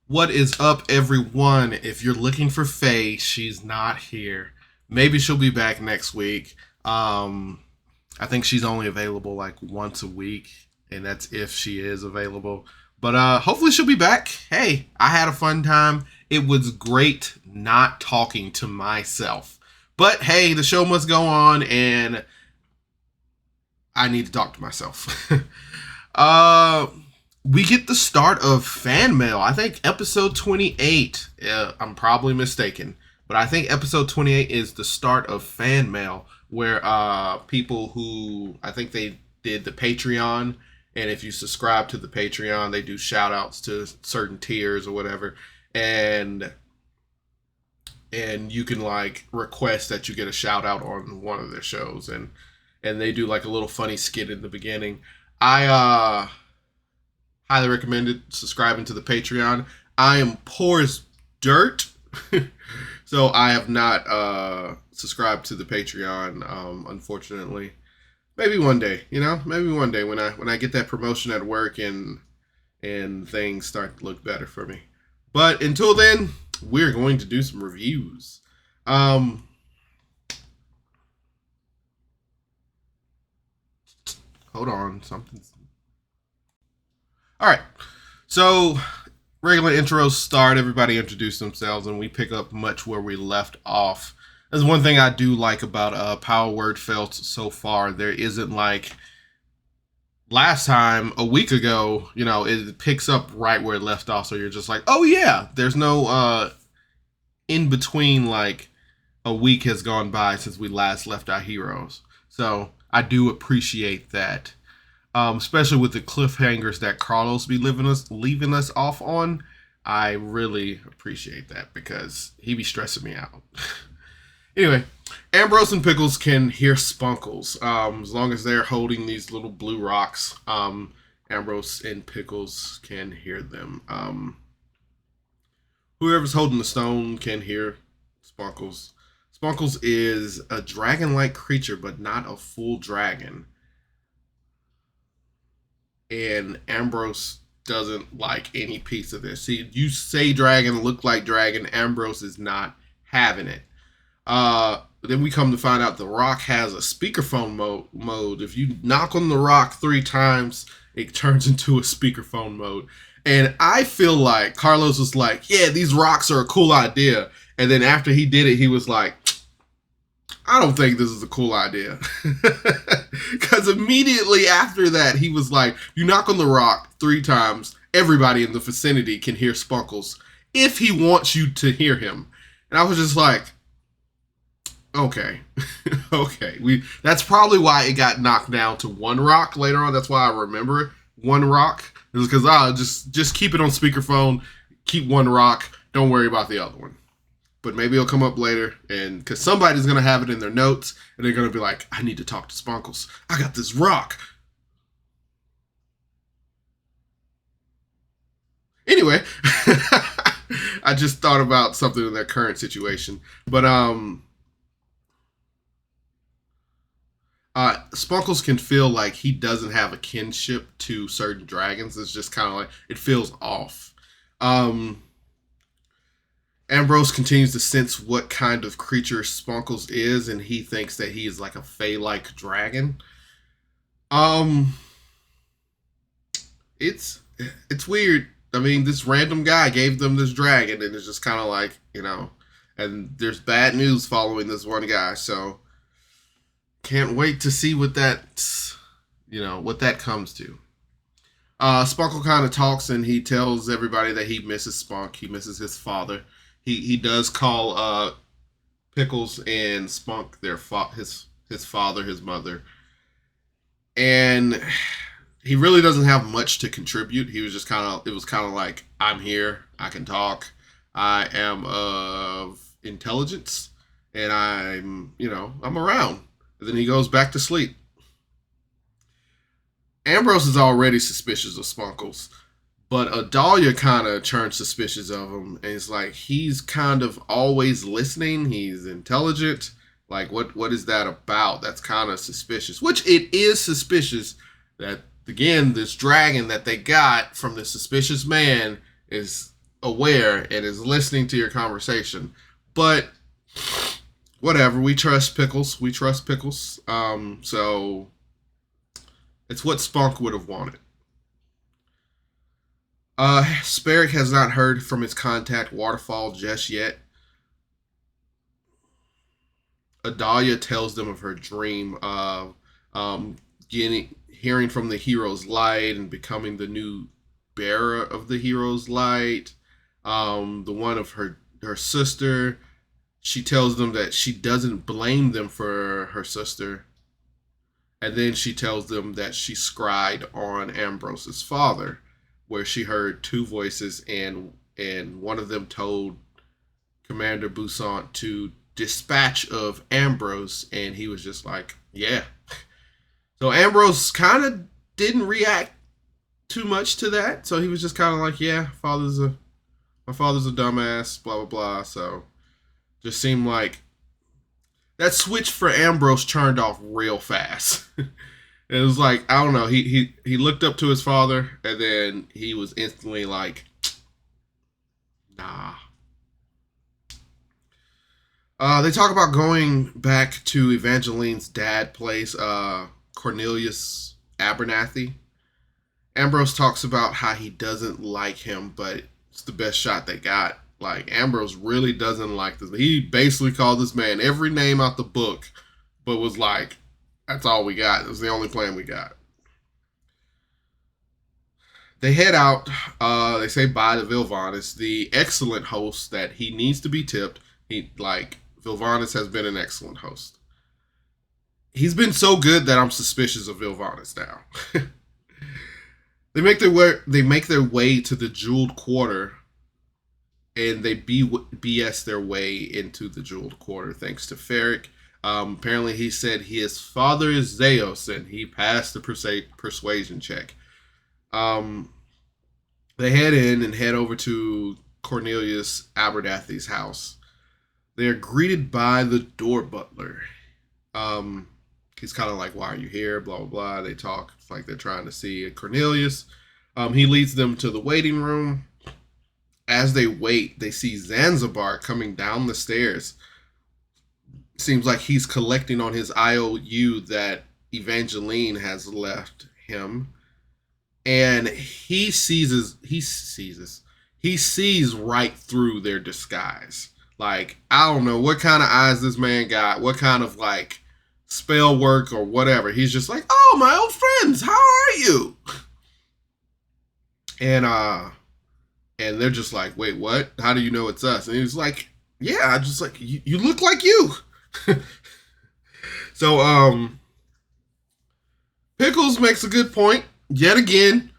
What is up, everyone? If you're looking for Faye, she's not here. Maybe she'll be back next week. I think she's only available like once a week, and that's if she is available. But hopefully she'll be back. Hey, I had a fun time. It was great not talking to myself. But hey, the show must go on, and I need to talk to myself. uh we get the start of fan mail. I think episode 28. I'm probably mistaken, but I think episode 28 is the start of fan mail, where people who I think they did the Patreon, and if you subscribe to the Patreon, they do shout outs to certain tiers or whatever, and you can like request that you get a shout out on one of their shows, and they do like a little funny skit in the beginning. I highly recommended subscribing to the Patreon. I am poor as dirt, so I have not subscribed to the Patreon. Unfortunately, maybe one day. Maybe one day when I get that promotion at work and things start to look better for me. But until then, we're going to do some reviews. Hold on, something's. All right, so regular intros start, everybody introduce themselves, and we pick up much where we left off. There's one thing I do like about Power Word Felt so far. There isn't like last time, a week ago, it picks up right where it left off, so you're just like, oh yeah, there's no in between, like a week has gone by since we last left our heroes. So I do appreciate that. Especially with the cliffhangers that Carlos be leaving us off on. I really appreciate that because he be stressing me out. Anyway, Ambrose and Pickles can hear Spunkles. As long as they're holding these little blue rocks, Ambrose and Pickles can hear them. Whoever's holding the stone can hear Spunkles. Spunkles is a dragon-like creature, but not a full dragon. And Ambrose doesn't like any piece of this. See, you say dragon, look like dragon. Ambrose is not having it. Then we come to find out the rock has a speakerphone mode. If you knock on the rock 3 times, it turns into a speakerphone mode. And I feel like Carlos was like, yeah, these rocks are a cool idea. And then after he did it, he was like, I don't think this is a cool idea. Because immediately after that, he was like, you knock on the rock 3 times, everybody in the vicinity can hear Spunkles if he wants you to hear him. And I was just like, okay. Okay. That's probably why it got knocked down to 1 rock later on. That's why I remember it. 1 rock. It was because just keep it on speakerphone, keep 1 rock, don't worry about the other one. But maybe it'll come up later, and because somebody's going to have it in their notes, and they're going to be like, I need to talk to Spunkles. I got this rock. Anyway, I just thought about something in their current situation. But Spunkles can feel like he doesn't have a kinship to certain dragons. It's just kind of like, it feels off. Ambrose continues to sense what kind of creature Spunkles is, and he thinks that he is like a Fey-like dragon. It's weird. I mean, this random guy gave them this dragon, and it's just kind of like, and there's bad news following this one guy, so can't wait to see what what that comes to. Spunkle kind of talks, and he tells everybody that he misses Spunk. He misses his father. He does call Pickles and Spunk his father, his mother, and he really doesn't have much to contribute. He was just it was kind of like, I'm here, I can talk, I am of intelligence, and I'm around. And then he goes back to sleep. Ambrose is already suspicious of Spunkles. But Adalia kind of turns suspicious of him, and it's like he's kind of always listening. He's intelligent. Like, what is that about? That's kind of suspicious. Which it is suspicious that, again, this dragon that they got from this suspicious man is aware and is listening to your conversation. But whatever, we trust Pickles. We trust Pickles. So it's what Spunk would have wanted. Sperrick has not heard from his contact Waterfall just yet. Adalia tells them of her dream of hearing from the hero's light and becoming the new bearer of the hero's light. The one of her sister. She tells them that she doesn't blame them for her sister. And then she tells them that she scried on Ambrose's father, where she heard two voices, and one of them told Commander Boussaint to dispatch of Ambrose, and he was just like, yeah. So Ambrose kind of didn't react too much to that, so he was just kind of like, yeah, my father's a dumbass, blah blah blah. So just seemed like that switch for Ambrose turned off real fast. It was like, I don't know, he looked up to his father, and then he was instantly like, nah. They talk about going back to Evangeline's dad place, Cornelius Abernathy. Ambrose talks about how he doesn't like him, but it's the best shot they got. Like, Ambrose really doesn't like this. He basically called this man every name out the book, but was like, that's all we got. It was the only plan we got. They head out. They say bye to Vilvanus, the excellent host that he needs to be tipped. Vilvanus has been an excellent host. He's been so good that I'm suspicious of Vilvanus now. They make their way to the Jeweled Quarter, and they BS their way into the Jeweled Quarter thanks to Ferric. Apparently, he said his father is Zeos, and he passed the persuasion check. They head in and head over to Cornelius Abernathy's house. They are greeted by the door butler. He's kind of like, why are you here? Blah, blah, blah. They talk. It's like they're trying to see Cornelius. He leads them to the waiting room. As they wait, they see Zanzibar coming down the stairs. Seems like he's collecting on his IOU that Evangeline has left him. And he sees right through their disguise. Like, I don't know what kind of eyes this man got, what kind of, like, spell work or whatever. He's just like, oh, my old friends, how are you? And they're just like, wait, what? How do you know it's us? And he's like, yeah, I just like, you look like you. So, Pickles makes a good point. Yet again,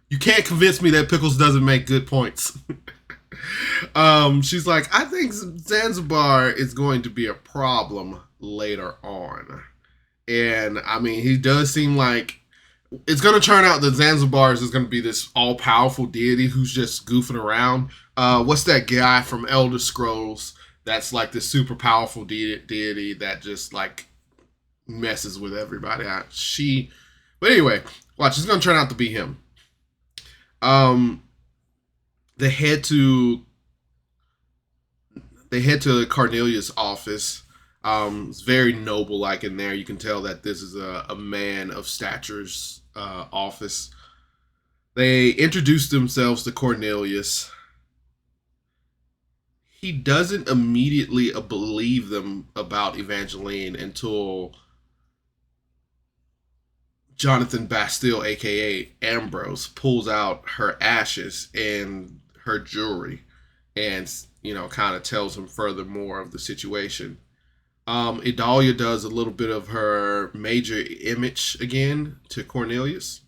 you can't convince me that Pickles doesn't make good points. She's like, I think Zanzibar is going to be a problem later on. And, I mean, he does seem like it's going to turn out that Zanzibar is going to be this all-powerful deity who's just goofing around. What's that guy from Elder Scrolls that's like this super powerful deity that just, like, messes with everybody? But anyway, watch, it's going to turn out to be him. They head to Cornelius' office. It's very noble-like in there. You can tell that this is a man of stature's office. They introduce themselves to Cornelius. He doesn't immediately believe them about Evangeline until Jonathan Bastille, aka Ambrose, pulls out her ashes and her jewelry and, you know, kind of tells him further more of the situation. Idalia does a little bit of her major image again to Cornelius.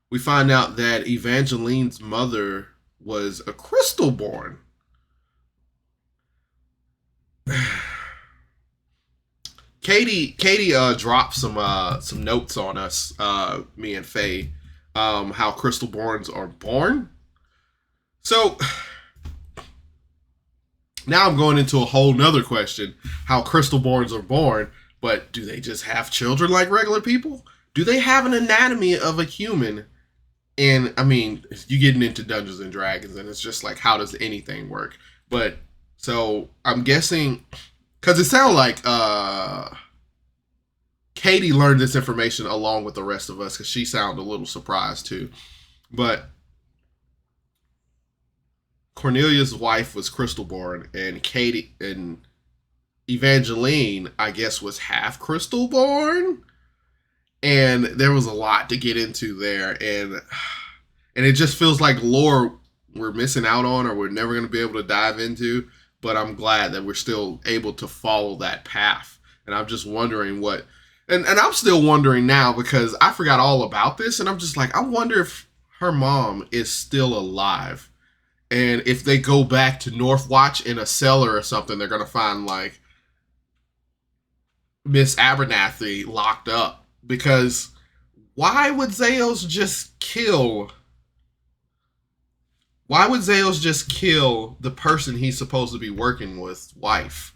We find out that Evangeline's mother was a crystal-born. Katie dropped some notes on us, me and Faye, how crystal-borns are born. So now I'm going into a whole nother question, how crystal-borns are born, but do they just have children like regular people? Do they have an anatomy of a human And I mean, you getting into Dungeons and Dragons, and it's just like, how does anything work? But so I'm guessing because it sounded like Katie learned this information along with the rest of us because she sounded a little surprised too. But Cornelia's wife was Crystalborn, and Katie and Evangeline, I guess, was half Crystalborn, and there was a lot to get into there, and it just feels like lore we're missing out on, or we're never going to be able to dive into. But I'm glad that we're still able to follow that path, and I'm just wondering what, and I'm still wondering now because I forgot all about this, and I'm just like, I wonder if her mom is still alive. And if they go back to Northwatch in a cellar or something, they're gonna find like Miss Abernathy locked up. Because why would Zeos just kill? Why would Zeos just kill the person he's supposed to be working with, wife,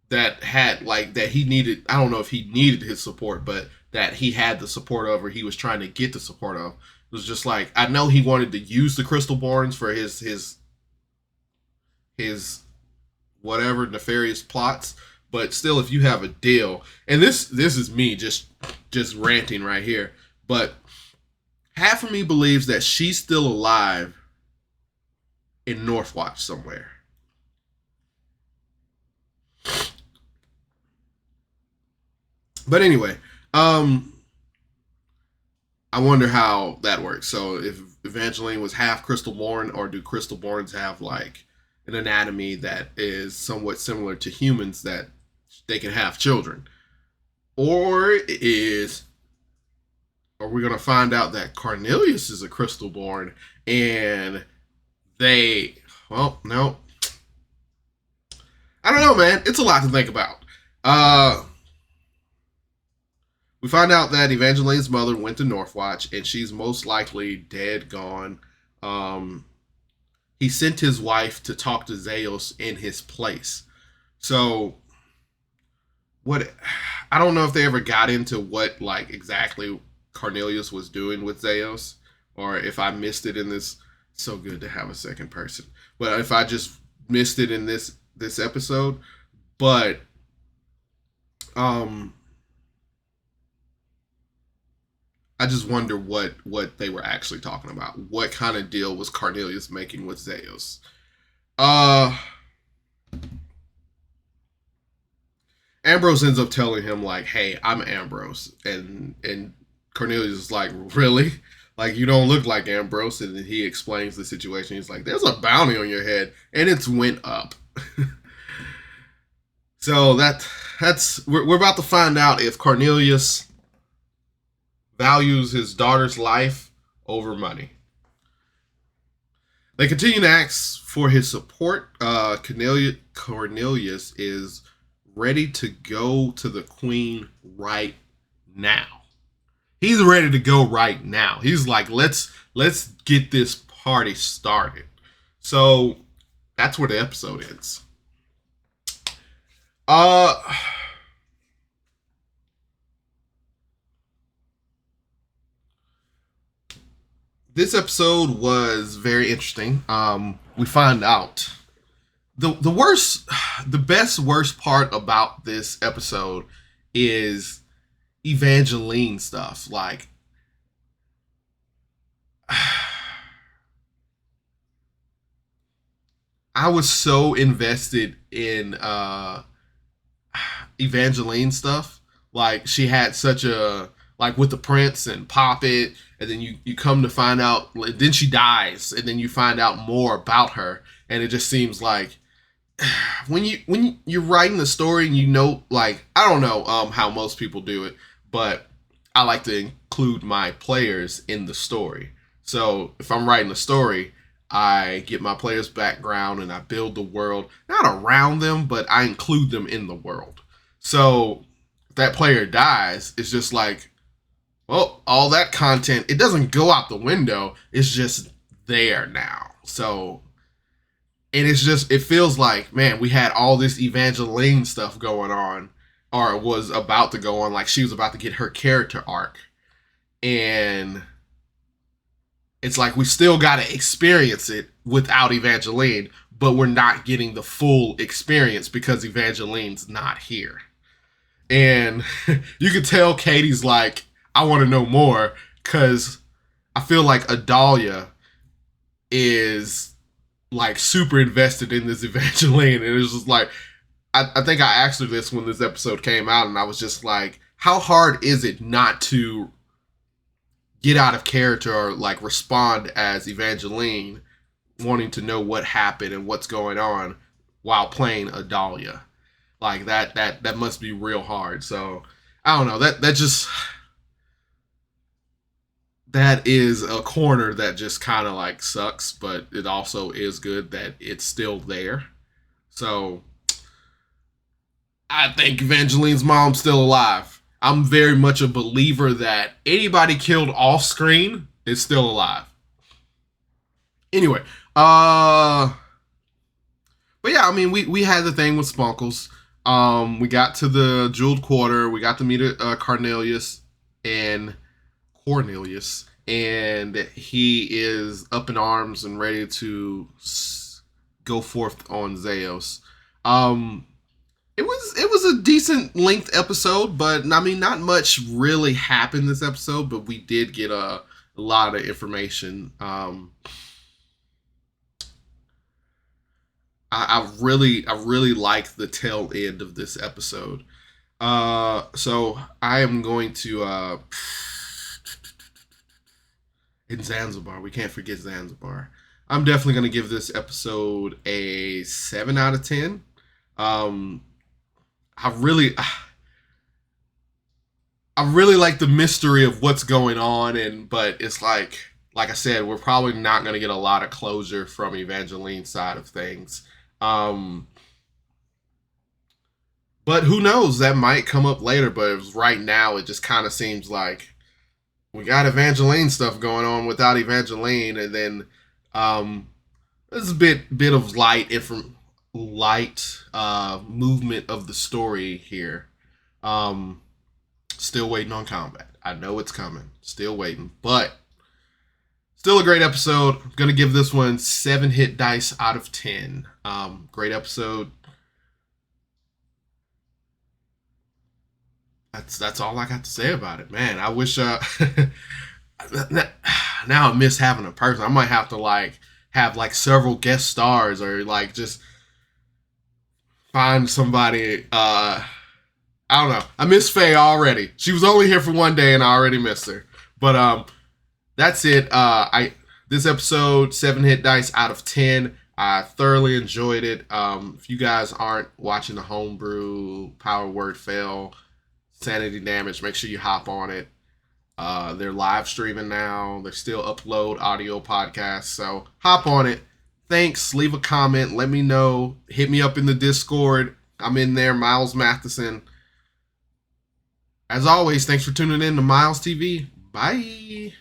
that had like that he needed? I don't know if he needed his support, but that he had the support of, or he was trying to get the support of. It was just like, I know he wanted to use the Crystalborns for his whatever nefarious plots, but still, if you have a deal, and this is me just ranting right here, but half of me believes that she's still alive in Northwatch somewhere. But anyway, I wonder how that works. So if Evangeline was half Crystalborn, or do Crystalborns have like an anatomy that is somewhat similar to humans that they can have children? Or are we gonna find out that Cornelius is a Crystalborn and they, well, no. I don't know, man. It's a lot to think about. We find out that Evangeline's mother went to Northwatch, and she's most likely dead, gone. He sent his wife to talk to Zeos in his place. So, what? I don't know if they ever got into what like exactly Cornelius was doing with Zeos, or if I missed it in this. So good to have a second person, but if I just missed it in this episode, but um I just wonder what they were actually talking about. What kind of deal was Cornelius making with Zeos? Ambrose ends up telling him like, "Hey, I'm Ambrose," and Cornelius is like, "Really? Like you don't look like Ambrose?" And then he explains the situation. He's like, "There's a bounty on your head, and it's went up." So that's we're about to find out if Cornelius values his daughter's life over money. They continue to ask for his support. Cornelius is ready to go to the queen right now. He's ready to go right now. He's like, let's get this party started. So that's where the episode ends. This episode was very interesting. We find out the worst part about this episode is Evangeline stuff. Like, I was so invested in Evangeline stuff. Like, she had such a, like with the prince and Poppet, and then you come to find out, then she dies, and then you find out more about her, and it just seems like when you're writing the story and you know, like, I don't know how most people do it, but I like to include my players in the story. So if I'm writing a story, I get my players' background and I build the world, not around them, but I include them in the world. So if that player dies, it's just like, well, all that content, it doesn't go out the window. It's just there now. So, and it's just, it feels like, man, we had all this Evangeline stuff going on, or was about to go on, like she was about to get her character arc. And it's like we still got to experience it without Evangeline, but we're not getting the full experience because Evangeline's not here. And you could tell Katie's like, I want to know more, because I feel like Adalia is like super invested in this Evangeline. And it's just like, I think I asked her this when this episode came out, and I was just like, how hard is it not to get out of character or like respond as Evangeline, wanting to know what happened and what's going on while playing Adalia? Like that must be real hard. So I don't know. That is a corner that just kind of like sucks, but it also is good that it's still there. So I think Evangeline's mom's still alive. I'm very much a believer that anybody killed off screen is still alive. Anyway, but yeah, I mean, we had the thing with Spunkles. We got to the jeweled quarter. We got to meet Cornelius, and he is up in arms and ready to go forth on Zeos. It was a decent length episode, but I mean, not much really happened this episode, but we did get a lot of information. I really like the tail end of this episode. So I am going to in Zanzibar. We can't forget Zanzibar. I'm definitely going to give this episode a 7 out of 10. I really like the mystery of what's going on, but it's like I said, we're probably not going to get a lot of closure from Evangeline's side of things. But who knows? That might come up later. But right now, it just kind of seems like we got Evangeline stuff going on without Evangeline, and then there's a bit of light movement of the story here. Still waiting on combat. I know it's coming. Still waiting, but still a great episode. I'm gonna give this one 7 hit dice out of 10. Great episode. That's all I got to say about it, man. I wish now I miss having a person. I might have to have several guest stars, or just find somebody. I don't know. I miss Faye already. She was only here for one day, and I already missed her. But that's it. This episode, 7 hit dice out of 10. I thoroughly enjoyed it. If you guys aren't watching the Homebrew, Power Word Fail, Sanity Damage, make sure you hop on it. They're live streaming now. They still upload audio podcasts, so hop on it. Thanks. Leave a comment. Let me know. Hit me up in the Discord. I'm in there, Miles Matheson. As always, thanks for tuning in to Miles TV. Bye.